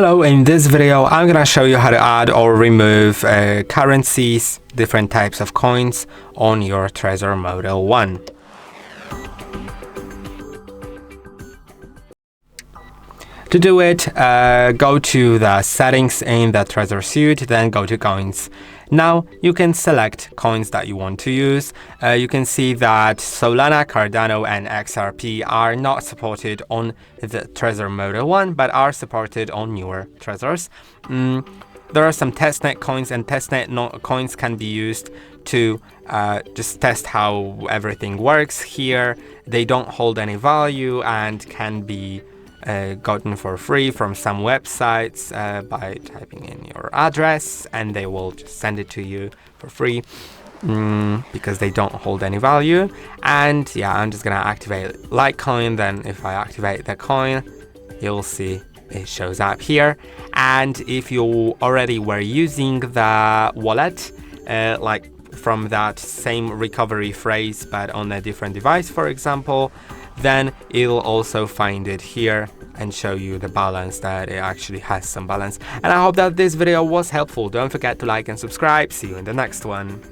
Hello, in this video I'm gonna show you how to add or remove currencies, different types of coins on your TREZOR Model One. To do it, go to the settings in the TREZOR Suite, then go to coins. Now you can select coins that you want to use. You can see that Solana, Cardano, and XRP are not supported on the TREZOR Model One, but are supported on newer Trezors. There are some testnet coins, and testnet coins can be used to just test how everything works here. They don't hold any value and can be gotten for free from some websites by typing in your address, and they will just send it to you for free because they don't hold any value. And yeah, I'm just gonna activate Litecoin. Then if I activate the coin, you'll see it shows up here. And if you already were using the wallet, like from that same recovery phrase but on a different device, for example, then it'll also find it here and show you the balance, that it actually has some balance. And I hope that this video was helpful. Don't forget to like and subscribe. See you in the next one.